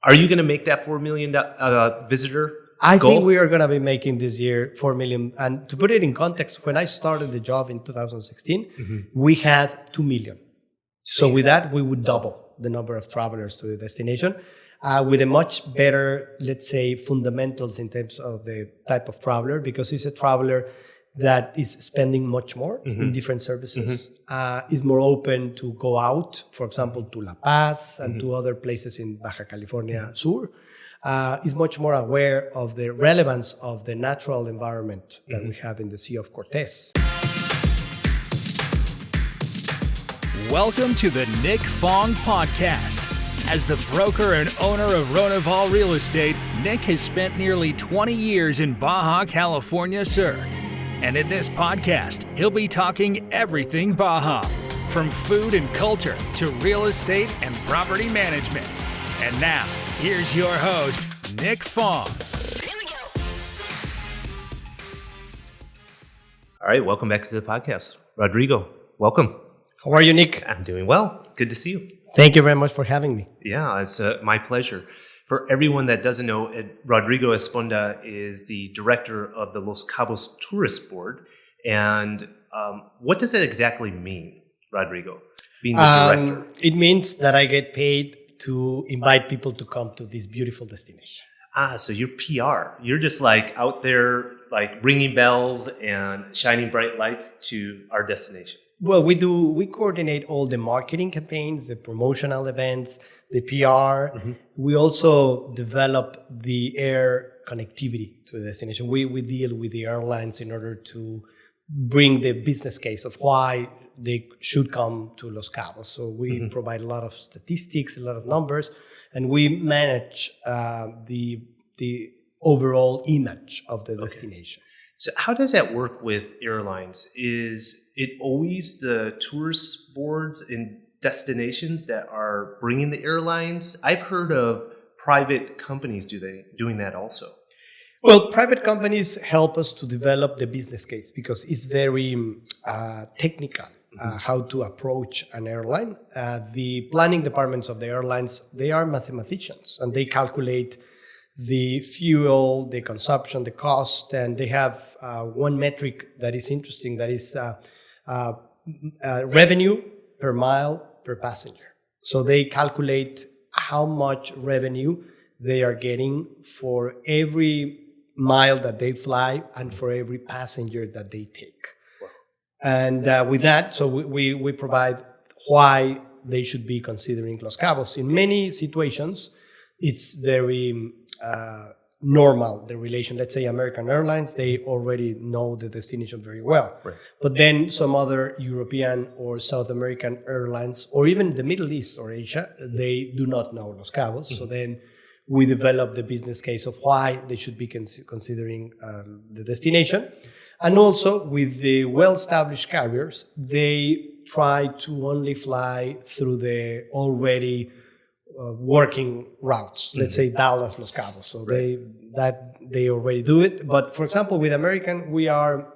Are you going to make that 4 million visitor I goal? think we are going to be making this year 4 million. And to put it in context, when I started the job in 2016, we had 2 million. So with that, we would double the number of travelers to the destination with a much better, let's say, fundamentals in terms of the type of traveler, because it's a traveler that is spending much more in different services, is more open to go out, for example, to La Paz and to other places in Baja California Sur, is much more aware of the relevance of the natural environment that we have in the Sea of Cortez. Welcome to the Nick Fong Podcast. As the broker and owner of Ronival Real Estate, Nick has spent nearly 20 years in Baja California Sur. And in this podcast, he'll be talking everything Baja, from food and culture to real estate and property management. And now, here's your host, Nick Fong. All right, welcome back to the podcast. Rodrigo, welcome. How are you, Nick? I'm doing well. Good to see you. Thank you very much for having me. Yeah, it's my pleasure. For everyone that doesn't know, Rodrigo Esponda is the director of the Los Cabos Tourism Board. And what does that exactly mean, Rodrigo, being the director? It means that I get paid to invite people to come to this beautiful destination. So you're PR. You're just like out there, like ringing bells and shining bright lights to our destination. Well, we coordinate all the marketing campaigns, the promotional events, the PR. We also develop the air connectivity to the destination. We deal with the airlines in order to bring the business case of why they should come to Los Cabos. So we provide a lot of statistics, a lot of numbers, and we manage the overall image of the destination. So how does that work with airlines? Is it always the tourist boards and destinations that are bringing the airlines? I've heard of private companies doing that also. Well, private companies help us to develop the business case because it's very technical how to approach an airline. The planning departments of the airlines, they are mathematicians and they calculate the fuel, the consumption, the cost, and they have one metric that is interesting, that is revenue per mile per passenger. So they calculate how much revenue they are getting for every mile that they fly and for every passenger that they take. Wow. And with that, so we provide why they should be considering Los Cabos. In many situations, it's very normal, the relation. Let's say American Airlines, they already know the destination very well. Right. But then some other European or South American airlines, or even the Middle East or Asia, they do not know Los Cabos. So then we develop the business case of why they should be considering the destination. And also with the well-established carriers, they try to only fly through the already working routes, let's say Dallas, Los Cabos. So they already do it. But for example, with American, we are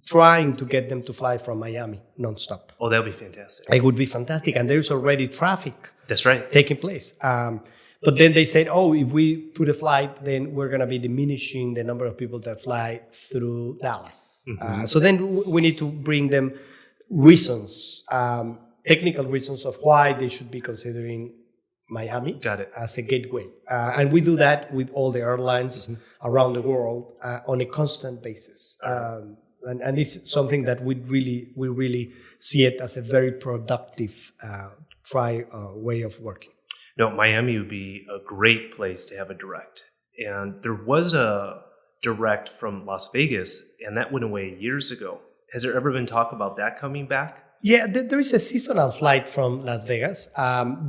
trying to get them to fly from Miami nonstop. Oh, that would be fantastic. It would be fantastic. And there's already traffic That's right. taking place. But then they said, if we put a flight, then we're going to be diminishing the number of people that fly through Dallas. So then we need to bring them reasons, technical reasons of why they should be considering Miami as a gateway. And we do that with all the airlines around the world on a constant basis. And it's something that we really see it as a very productive way of working. No, Miami would be a great place to have a direct. And there was a direct from Las Vegas, and that went away years ago. Has there ever been talk about that coming back? Yeah, there is a seasonal flight from Las Vegas.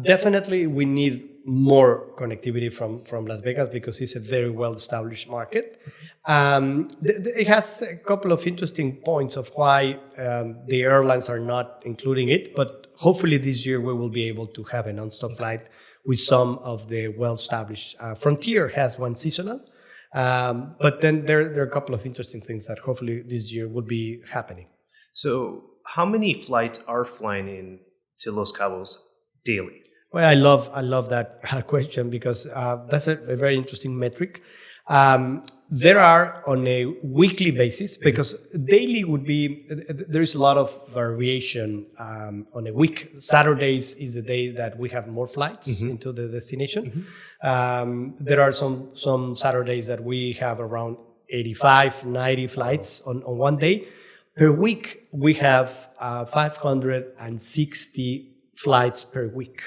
Definitely, we need more connectivity from Las Vegas because it's a very well-established market. It has a couple of interesting points of why the airlines are not including it, but hopefully this year we will be able to have a non-stop flight with some of the well-established. Frontier has one seasonal, but then there are a couple of interesting things that hopefully this year will be happening. So how many flights are flying in to Los Cabos daily? Well, I love that question because that's a very interesting metric. There are on a weekly basis, because daily would be, there is a lot of variation on a week. Saturdays is the day that we have more flights into the destination. There are some Saturdays that we have around 85, 90 flights on one day. Per week, we have 560 flights per week.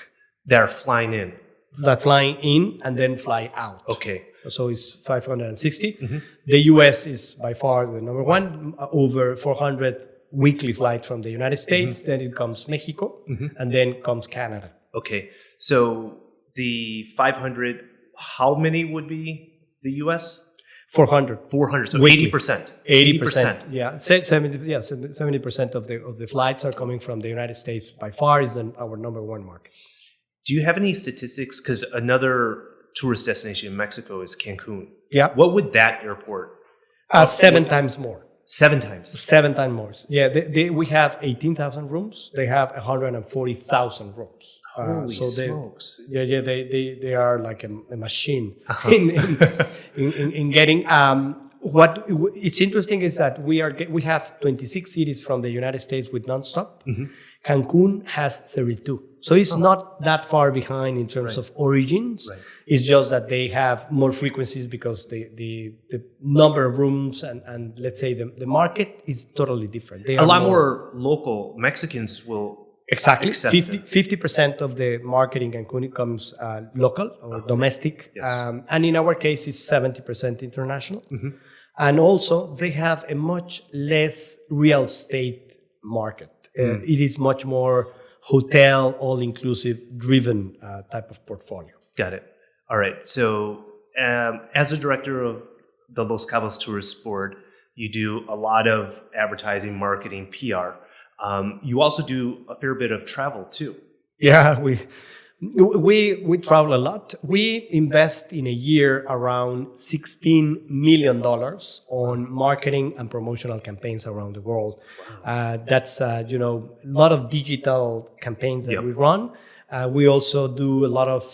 They're flying in. That flying in and then fly out. Okay. So it's 560. The US is by far the number one, over 400 weekly flights from the United States. Then it comes Mexico, and then comes Canada. Okay. So the 500, how many would be the US? 400. 400. So Weekly. 80%. 80%. Yeah. 70% of the flights are coming from the United States. By far is our number one market. Do you have any statistics? Because another tourist destination in Mexico is Cancun. Yeah. What would that airport? 7 times more. 7 times. 7 times more. Yeah. We have 18,000 rooms. They have 140,000 rooms. Holy smokes. They are like a machine in getting. What it's interesting is that we have 26 cities from the United States with nonstop. Cancun has 32, so it's not that far behind in terms of origins. Right. It's just that they have more frequencies because the number of rooms and let's say the market is totally different. They A are lot more local Mexicans will Exactly. access 50% of the market in Cancun comes local or domestic. Yes. And in our case, it's 70% international. And also, they have a much less real estate market. It is much more hotel, all-inclusive driven type of portfolio. Got it. All right. So as a director of the Los Cabos Tourist Board, you do a lot of advertising, marketing, PR. You also do a fair bit of travel too. Yeah, we travel a lot. We invest in a year around $16 million on marketing and promotional campaigns around the world. Wow. That's a lot of digital campaigns that we run. We also do a lot of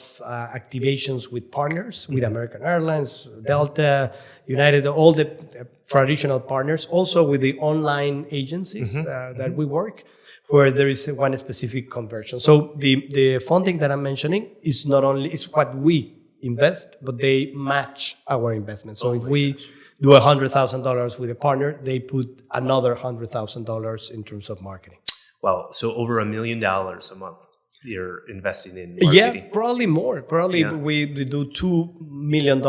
activations with partners, with American Airlines, Delta, United, all the traditional partners. Also with the online agencies that we work, where there is one specific conversion. So the funding that I'm mentioning is not only is what we invest, but they match our investment. So if we do $100,000 with a partner, they put another $100,000 in terms of marketing. Wow. So over $1 million a month you're investing in marketing. Yeah, probably more. Probably we do $2 million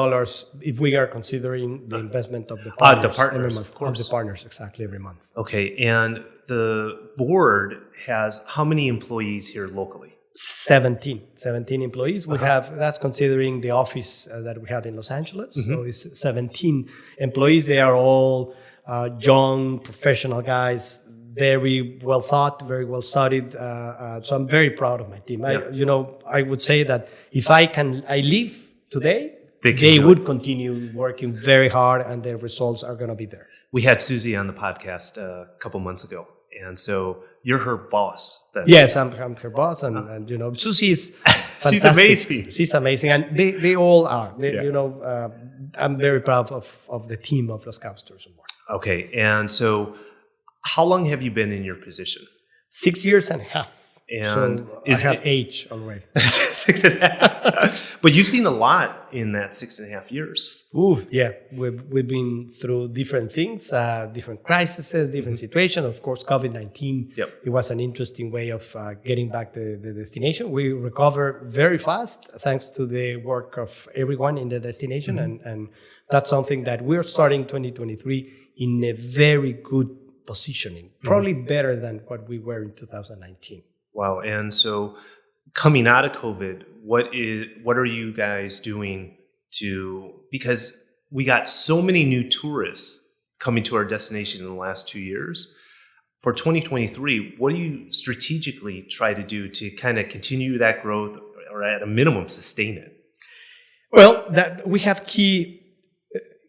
if we are considering the investment of the partners. The partners, every month. of course. Of the partners, exactly, every month. Okay. And the board has how many employees here locally? 17 employees. We have, that's considering the office that we have in Los Angeles. So it's 17 employees. They are all young, professional guys, very well thought, very well studied. So I'm very proud of my team. I would say that if I leave today, they would continue working very hard and their results are going to be there. We had Susie on the podcast a couple months ago. And so you're her boss. Yes, I'm her boss. And Susie is fantastic. She's amazing. She's amazing. And they all are. I'm very proud of the team of Los Cabos Tourism Board. Okay. And so how long have you been in your position? 6 years and a half. And so I have age already. 6.5. But you've seen a lot in that 6.5 years. Yeah. We've been through different things, different crises, different situations. Of course, COVID-19, it was an interesting way of getting back the destination. We recovered very fast thanks to the work of everyone in the destination. And that's something that we're starting 2023 in a very good positioning, probably better than what we were in 2019. Wow. And so coming out of COVID, what are you guys doing because we got so many new tourists coming to our destination in the last 2 years. For 2023, what do you strategically try to do to kind of continue that growth or at a minimum sustain it? Well, we have key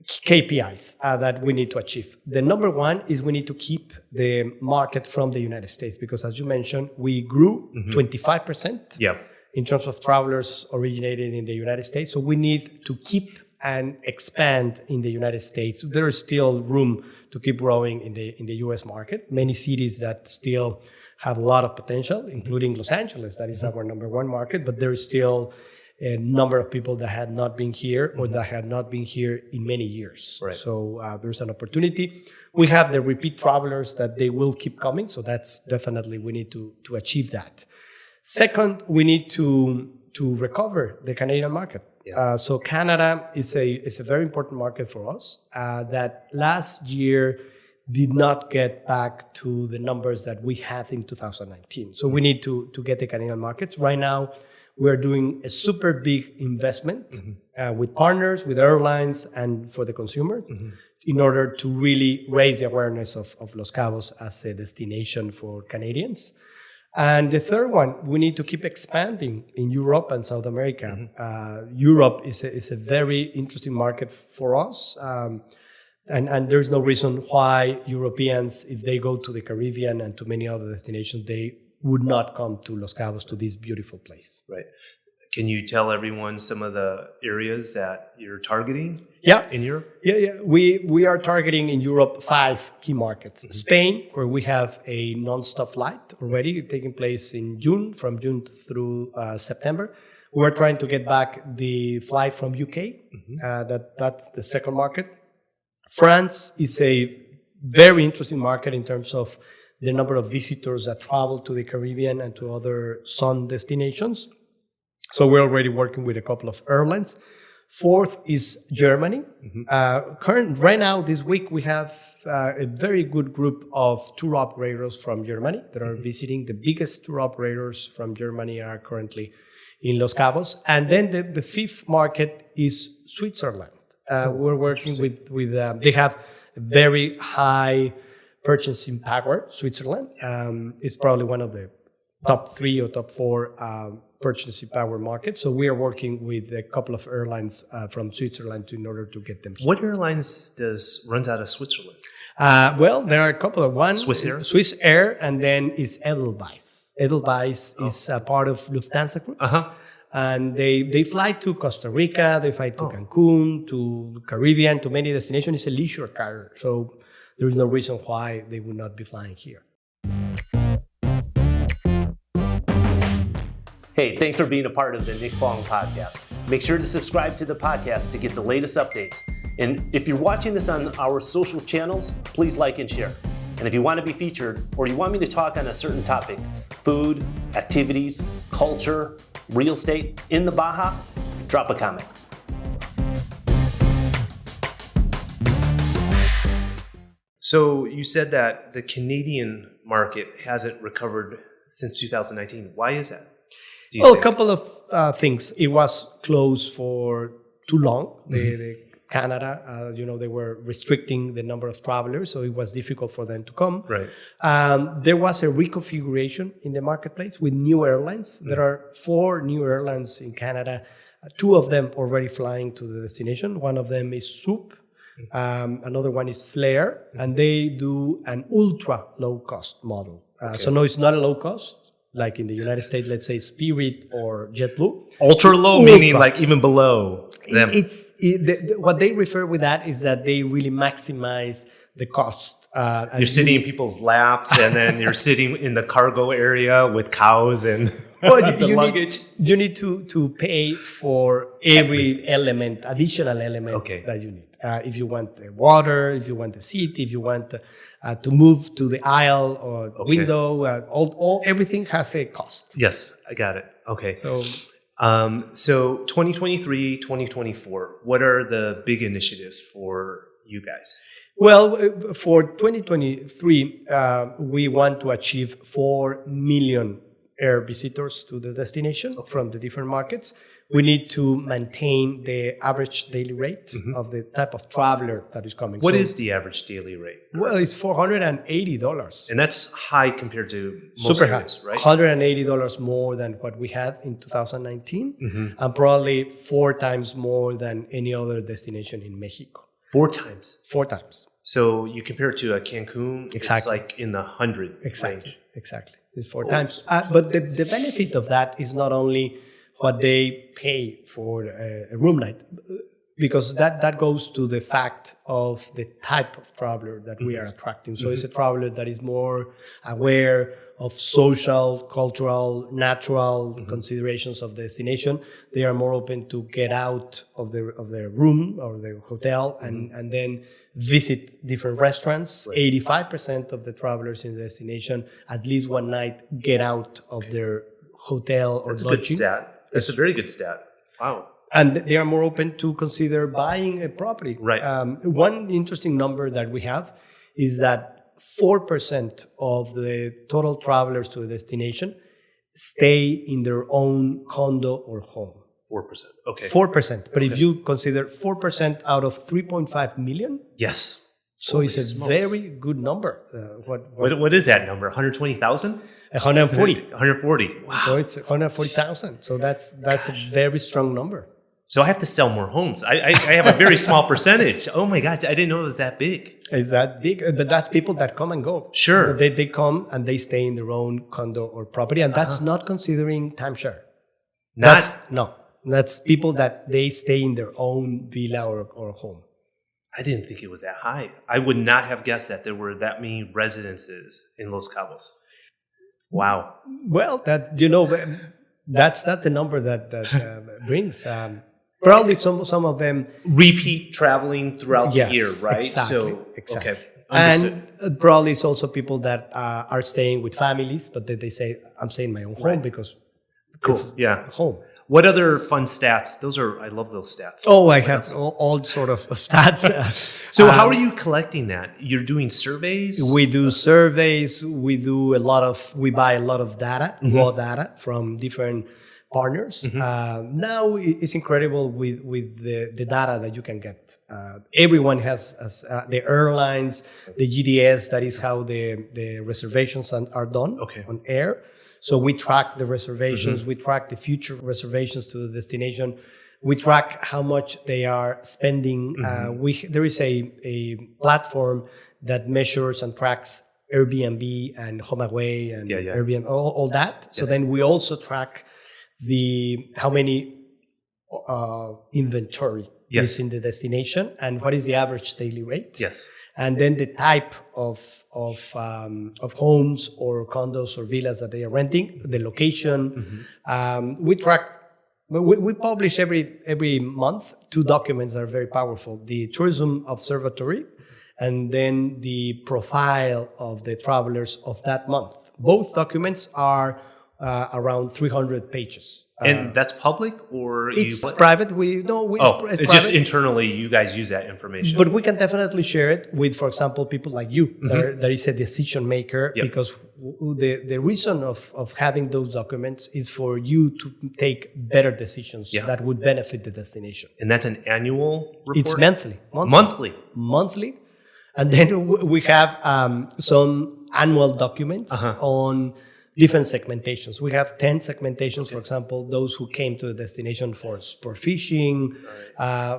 KPIs that we need to achieve. The number one is we need to keep the market from the United States because, as you mentioned, we grew 25% in terms of travelers originated in the United States. So we need to keep and expand in the United States. There is still room to keep growing in the US market. Many cities that still have a lot of potential, including Los Angeles, that is our number one market, but there is still a number of people that had not been here or that had not been here in many years. Right. So there's an opportunity. We have the repeat travelers that they will keep coming. So that's definitely, we need to achieve that. Second, we need to recover the Canadian market. Yeah. So Canada is a very important market for us that last year did not get back to the numbers that we had in 2019. So we need to get the Canadian markets. Right now, we're doing a super big investment with partners, with airlines, and for the consumer in order to really raise the awareness of Los Cabos as a destination for Canadians. And the third one, we need to keep expanding in Europe and South America. Europe is a very interesting market for us. And there's no reason why Europeans, if they go to the Caribbean and to many other destinations, they would not come to Los Cabos, to this beautiful place. Right. Can you tell everyone some of the areas that you're targeting in Europe? Yeah. We are targeting in Europe 5 key markets. Spain, where we have a non-stop flight already taking place in June, from June through September. We're trying to get back the flight from UK. That's the second market. France is a very interesting market in terms of the number of visitors that travel to the Caribbean and to other sun destinations. So we're already working with a couple of airlines. Fourth is Germany. Right now, this week, we have a very good group of tour operators from Germany that are visiting. The biggest tour operators from Germany are currently in Los Cabos. And then the fifth market is Switzerland. We're working with they have a very high purchasing power. Switzerland is probably one of the top 3 or top 4 purchasing power markets. So we are working with a couple of airlines from Switzerland in order to get them here. What airlines runs out of Switzerland? Well, there are a couple of ones. Swiss Air? And then is Edelweiss. Edelweiss is a part of Lufthansa Group. And they fly to Costa Rica, they fly to Cancun, to Caribbean, to many destinations. It's a leisure carrier. So there is no reason why they would not be flying here. Hey, thanks for being a part of the Nick Fong podcast. Make sure to subscribe to the podcast to get the latest updates. And if you're watching this on our social channels, please like and share. And if you want to be featured or you want me to talk on a certain topic, food, activities, culture, real estate in the Baja, drop a comment. So you said that the Canadian market hasn't recovered since 2019. Why is that? Well, a couple of things. It was closed for too long. The Canada, they were restricting the number of travelers, so it was difficult for them to come. Right. There was a reconfiguration in the marketplace with new airlines. There are 4 new airlines in Canada. 2 of them already flying to the destination. One of them is Swoop. Another one is Flair, and they do an ultra low cost model. So no, it's not a low cost. Like in the United States, let's say Spirit or JetBlue. Ultra low, meaning like even below them. What they refer with that is that they really maximize the cost. You're sitting in people's laps, and then you're sitting in the cargo area with cows and the luggage. You need to pay for every additional element that you need. If you want the water, if you want the seat, if you want to move to the aisle or the window, everything has a cost. Yes, I got it. Okay. So 2023, 2024, what are the big initiatives for you guys? Well, for 2023, we want to achieve 4 million air visitors to the destination from the different markets. We need to maintain the average daily rate of the type of traveler that is coming. What is the average daily rate? Well, it's $480. And that's high compared to most super high, areas, right? $180 more than what we had in 2019, and probably 4 times more than any other destination in Mexico. 4 times? 4 times. So you compare it to a Cancun, it's like in the 100 range. Exactly. It's 4 times. But the benefit of that is not only what they pay for a room night. Because that goes to the fact of the type of traveler that we are attracting. So it's a traveler that is more aware of social, cultural, natural considerations of the destination. They are more open to get out of their room or their hotel and then visit different restaurants. 85% of the travelers in the destination, at least one night, get out of their hotel or lodging. That's a good stat. That's a very good stat. Wow. And they are more open to consider buying a property. Right. One interesting number that we have is that 4% of the total travelers to a destination stay in their own condo or home. 4%. Okay. 4%. But if you consider 4% out of 3.5 million, Yes. so it's a very good number. What is that number? 120,000? 140. 140. Wow. So it's 140,000. So that's a very strong number. So I have to sell more homes. I have a very small percentage. Oh my God, I didn't know it was that big. Is that big? But that's people that come and go. Sure. They come and they stay in their own condo or property. And that's not considering timeshare. That's people that they stay in their own villa or home. I didn't think it was that high. I would not have guessed that there were that many residences in Los Cabos. Wow. Well, that's the number that brings. Probably some of them Repeat traveling throughout the year, right? Exactly. Okay. Understood. And probably it's also people that are staying with families, but they say, I'm staying in my own home because Cool. Yeah. home. What other fun stats? I love those stats. Oh, I have all sort of stats. So how are you collecting that? You're doing surveys? We do surveys. We buy a lot of data, raw data from different partners. Now it's incredible with the data that you can get. Everyone has the airlines, the GDS, that is how the reservations are done on air. So we track the reservations, we track the future reservations to the destination, we track how much they are spending. There is a platform that measures and tracks Airbnb and HomeAway and Airbnb, all that. Yes. So then we also track how many inventory is in the destination and what is the average daily rate. Yes. And then the type of homes or condos or villas that they are renting, the location. We track. We publish every month 2 documents that are very powerful: the Tourism Observatory, and then the profile of the travelers of that month. Both documents are around 300 pages. And that's public, or it's private. It's just internally you guys use that information. But we can definitely share it with, for example, people like you. That is a decision maker, because the reason of having those documents is for you to take better decisions that would benefit the destination. And that's an annual report? It's monthly. And then we have some annual documents on different segmentations. We have 10 segmentations, for example, those who came to the destination for sport fishing,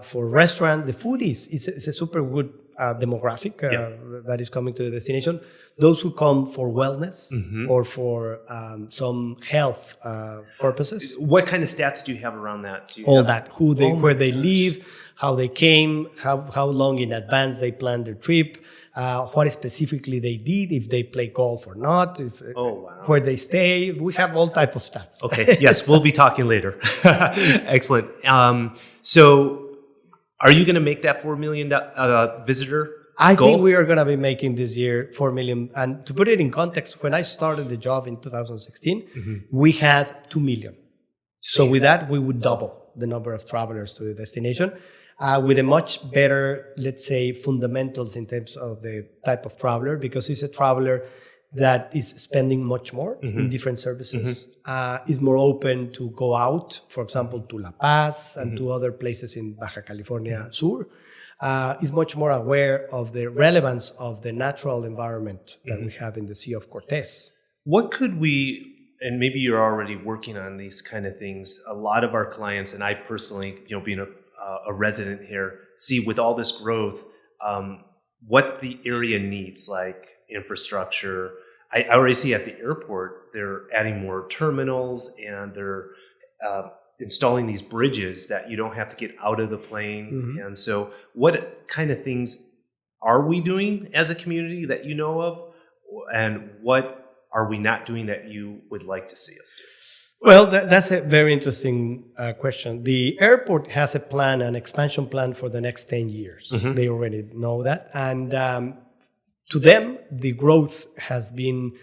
for restaurant. The food is a super good demographic that is coming to the destination. Those who come for wellness or for some health purposes. What kind of stats do you have around that? Where they live, how they came, how long in advance they planned their trip, what specifically they did, if they play golf or not, where they stay. We have all types of stats. Okay, yes, we'll be talking later. Excellent. So are you going to make that 4 million visitor I goal? think we are going to be making this year 4 million. And to put it in context, when I started the job in 2016, we had 2 million. So with that, we would double the number of travelers to the destination. With a much better, let's say, fundamentals in terms of the type of traveler, because it's a traveler that is spending much more in different services, is more open to go out, for example, to La Paz and to other places in Baja California Sur, is much more aware of the relevance of the natural environment that we have in the Sea of Cortez. What could we, and maybe you're already working on these kind of things, a lot of our clients, and I personally, being a resident here, see with all this growth, what the area needs, like infrastructure. I already see at the airport, they're adding more terminals and they're installing these bridges that you don't have to get out of the plane. Mm-hmm. And so what kind of things are we doing as a community that you know of? And what are we not doing that you would like to see us do? Well, that's a very interesting question. The airport has a plan, an expansion plan for the next 10 years. Mm-hmm. They already know that. And to them, the growth has been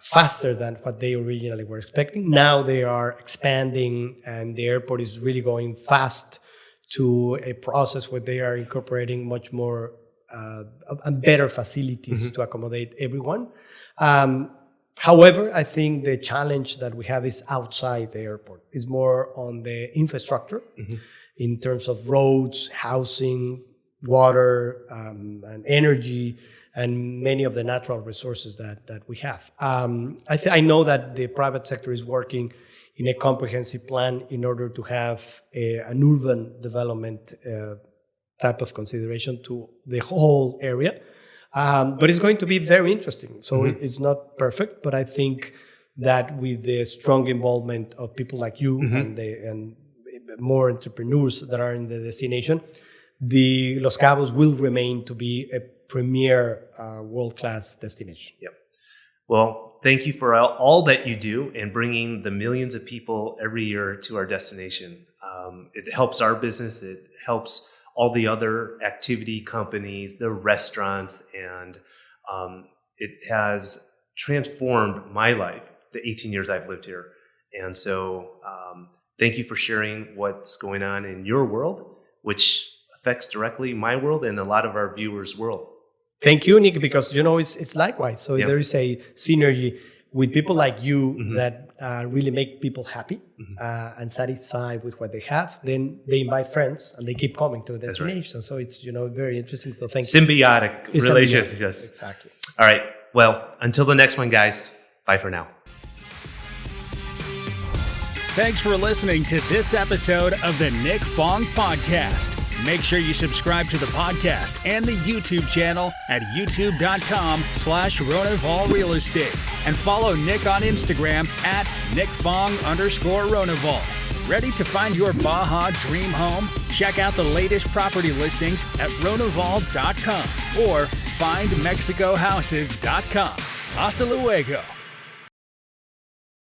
faster than what they originally were expecting. Now they are expanding, and the airport is really going fast to a process where they are incorporating much more and better facilities to accommodate everyone. However, I think the challenge that we have is outside the airport. It's more on the infrastructure in terms of roads, housing, water, and energy, and many of the natural resources that we have. I know that the private sector is working in a comprehensive plan in order to have an urban development type of consideration to the whole area. But it's going to be very interesting. So it's not perfect, but I think that with the strong involvement of people like you and more entrepreneurs that are in the destination, the Los Cabos will remain to be a premier world-class destination. Yep. Well, thank you for all that you do and bringing the millions of people every year to our destination. It helps our business. It helps all the other activity companies, the restaurants, and it has transformed my life, the 18 years I've lived here. And so thank you for sharing what's going on in your world, which affects directly my world and a lot of our viewers' world. Thank you, Nick, because, it's likewise. So there is a synergy with people like you that really make people happy and satisfied with what they have. Then they invite friends and they keep coming to the destination. Right. So it's, very interesting. So thank you. Symbiotic relationship. Yes. Exactly. All right. Well, until the next one, guys. Bye for now. Thanks for listening to this episode of the Nick Fong Podcast. Make sure you subscribe to the podcast and the YouTube channel at youtube.com/Ronival Real Estate and follow Nick on Instagram at NickFong_Ronival. Ready to find your Baja dream home? Check out the latest property listings at Ronival.com or findmexicohouses.com. Hasta luego.